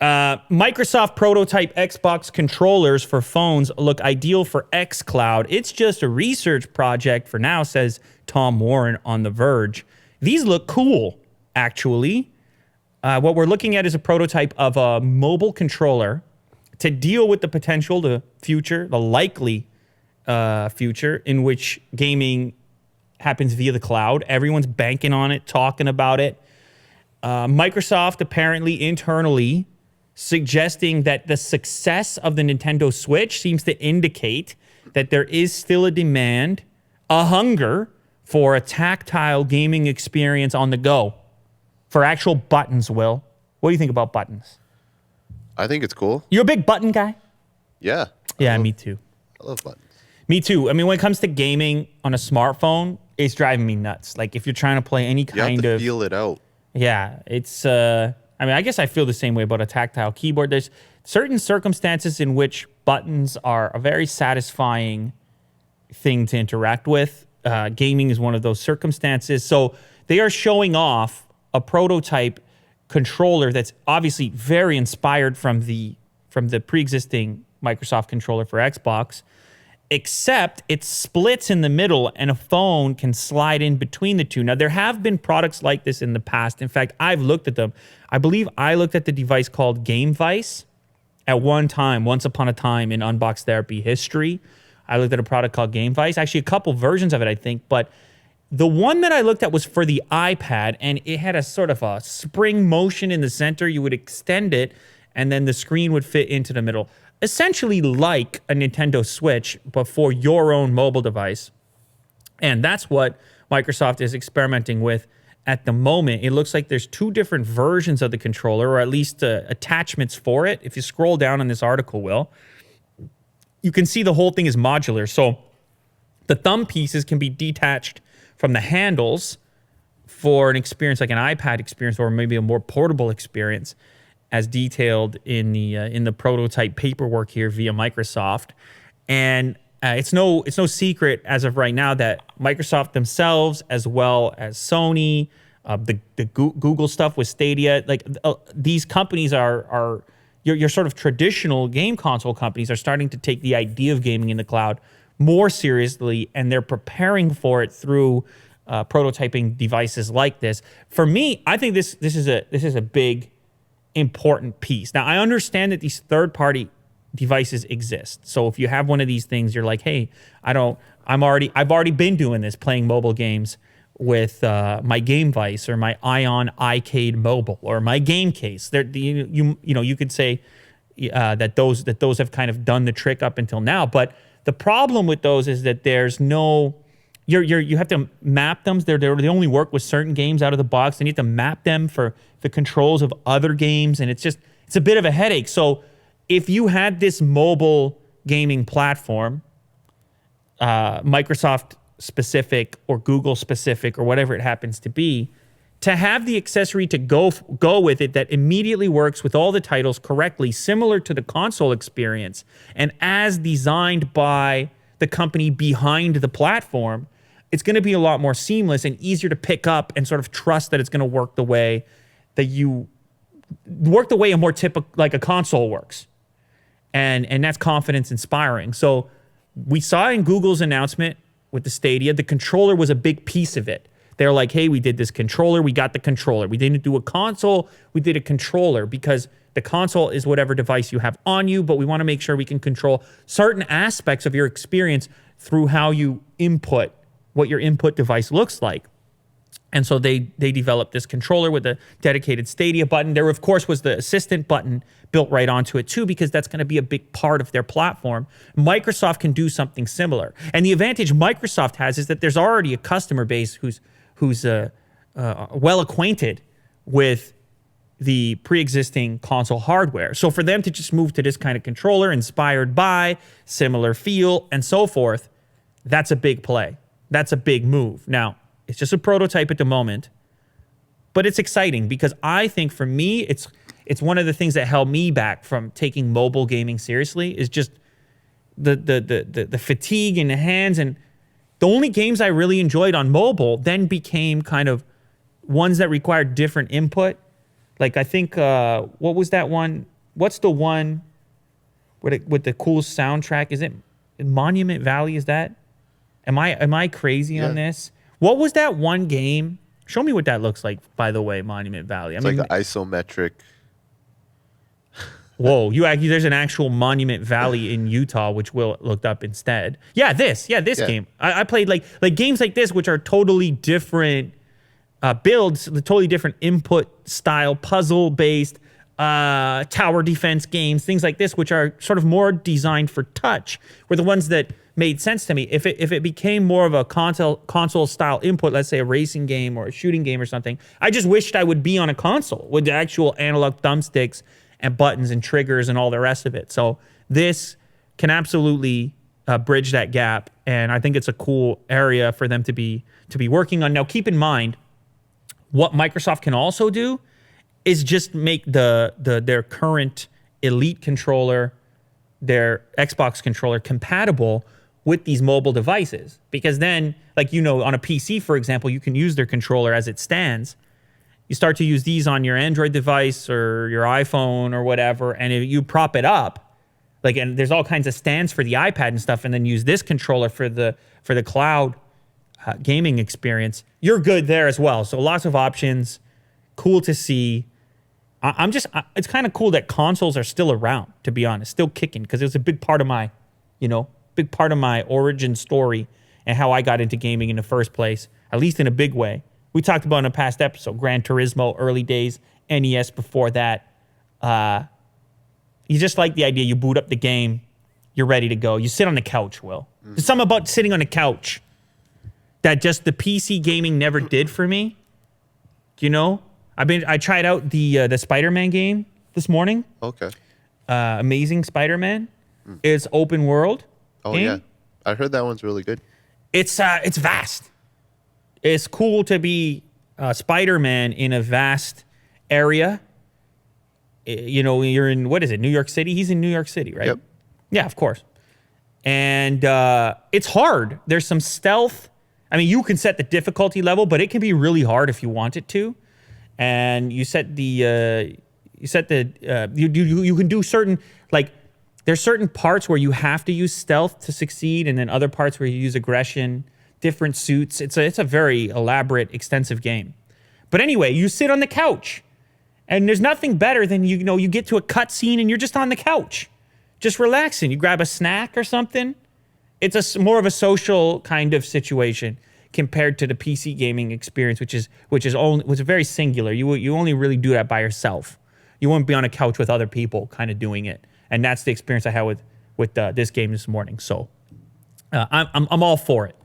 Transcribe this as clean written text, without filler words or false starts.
Microsoft prototype Xbox controllers for phones look ideal for xCloud. It's just a research project for now, says Tom Warren on The Verge. These look cool, actually. What we're looking at is a prototype of a mobile controller to deal with the potential, the likely future in which gaming happens via the cloud. Everyone's banking on it, talking about it. Microsoft apparently internally suggesting that the success of the Nintendo Switch seems to indicate that there is still a demand, a hunger for a tactile gaming experience on the go. For actual buttons, Will. What do you think about buttons? I think it's cool. You a big button guy? Yeah. Me too. I love buttons. Me too. I mean, when it comes to gaming on a smartphone, it's driving me nuts. Like, if you're trying to play any kind of... You have to feel it out. Yeah, it's... I mean, I guess I feel the same way about a tactile keyboard. There's certain circumstances in which buttons are a very satisfying thing to interact with. Gaming is one of those circumstances. So they are showing off a prototype controller that's obviously very inspired from the pre-existing Microsoft controller for Xbox, except it splits in the middle and a phone can slide in between the two. Now, there have been products like this in the past. In fact, I've looked at them. I believe I looked at the device called GameVice at one time, once upon a time in Unbox Therapy history. I looked at a product called GameVice, actually a couple versions of it, I think, but the one that I looked at was for the iPad, and it had a sort of a spring motion in the center. You would extend it, and then the screen would fit into the middle. Essentially like a Nintendo Switch, but for your own mobile device. And that's what Microsoft is experimenting with at the moment. It looks like there's two different versions of the controller, or at least attachments for it. If you scroll down on this article, Will, you can see the whole thing is modular. So the thumb pieces can be detached from the handles for an experience like an iPad experience, or maybe a more portable experience, as detailed in the prototype paperwork here via Microsoft. And it's no secret as of right now that Microsoft themselves, as well as Sony, the Google stuff with Stadia, like these companies are your sort of traditional game console companies are starting to take the idea of gaming in the cloud more seriously, and they're preparing for it through prototyping devices like this. For me, I think this is a big, important piece. Now, I understand that these third-party devices exist. So if you have one of these things, you're like, hey, I've already been doing this, playing mobile games with my GameVice or my Ion iCade Mobile or my Game Case. You could say that those have kind of done the trick up until now. But the problem with those is that there's no... You have to map them. They only work with certain games out of the box. And you have to map them for the controls of other games. And it's a bit of a headache. So if you had this mobile gaming platform, Microsoft specific or Google specific or whatever it happens to be, to have the accessory to go with it that immediately works with all the titles correctly, similar to the console experience, and as designed by the company behind the platform, it's going to be a lot more seamless and easier to pick up and sort of trust that it's going to work the way a more typical, like a console works. And that's confidence inspiring. So we saw in Google's announcement with the Stadia, the controller was a big piece of it. They're like, hey, we did this controller, we got the controller. We didn't do a console, we did a controller, because the console is whatever device you have on you, but we want to make sure we can control certain aspects of your experience through how you input, what your input device looks like. And so they developed this controller with a dedicated Stadia button. There, of course, was the assistant button built right onto it too, because that's going to be a big part of their platform. Microsoft can do something similar. And the advantage Microsoft has is that there's already a customer base who's well acquainted with the pre-existing console hardware. So for them to just move to this kind of controller inspired by, similar feel, and so forth, that's a big play. That's a big move. Now, it's just a prototype at the moment, but it's exciting because I think for me, it's one of the things that held me back from taking mobile gaming seriously is just the fatigue in the hands. And the only games I really enjoyed on mobile then became kind of ones that required different input Like I think what was that one? What's the one with the cool soundtrack? Is it Monument Valley? Is that? Am I crazy on Yeah. this? What was that one game? Show me what that looks like. By the way, Monument Valley. I It's mean, like an isometric. whoa! There's an actual Monument Valley in Utah, which Will looked up instead. Yeah, this Yeah. game. I played like games like this, which are totally different builds, the totally different input style, puzzle based tower defense games, things like this, which are sort of more designed for touch, were the ones that made sense to me. If it became more of a console style input, let's say a racing game or a shooting game or something, I just wished I would be on a console with the actual analog thumbsticks and buttons and triggers and all the rest of it. So this can absolutely bridge that gap, and I think it's a cool area for them to be working on. Now, keep in mind, what Microsoft can also do is just make their current Elite controller, their Xbox controller, compatible with these mobile devices. Because then, like, on a PC, for example, you can use their controller as it stands. You start to use these on your Android device or your iPhone or whatever, and if you prop it up, and there's all kinds of stands for the iPad and stuff, and then use this controller for the cloud gaming experience, you're good there as well. So lots of options. Cool to see. It's kind of cool that consoles are still around, to be honest, still kicking, because it was a big part of my, origin story and how I got into gaming in the first place, at least in a big way. We talked about in a past episode, Gran Turismo, early days, NES before that. You just like the idea. You boot up the game, you're ready to go. You sit on the couch, Will. There's something about sitting on the couch that just the PC gaming never did for me. I tried out the Spider-Man game this morning. Okay. Amazing Spider-Man. It's open world. Oh game. yeah, I heard that one's really good. It's vast. It's cool to be Spider-Man in a vast area. You're in, what is it, New York City? He's in New York City, right? Yep. Yeah, of course. And it's hard. There's some stealth. I mean, you can set the difficulty level, but it can be really hard if you want it to. And you can do certain, there's certain parts where you have to use stealth to succeed, and then other parts where you use aggression, different suits. It's a very elaborate, extensive game. But anyway, you sit on the couch, and there's nothing better than, you get to a cutscene and you're just on the couch, just relaxing. You grab a snack or something. It's more of a social kind of situation compared to the PC gaming experience, which is very singular. You only really do that by yourself. You won't be on a couch with other people kind of doing it. And that's the experience I had with this game this morning. So I'm all for it.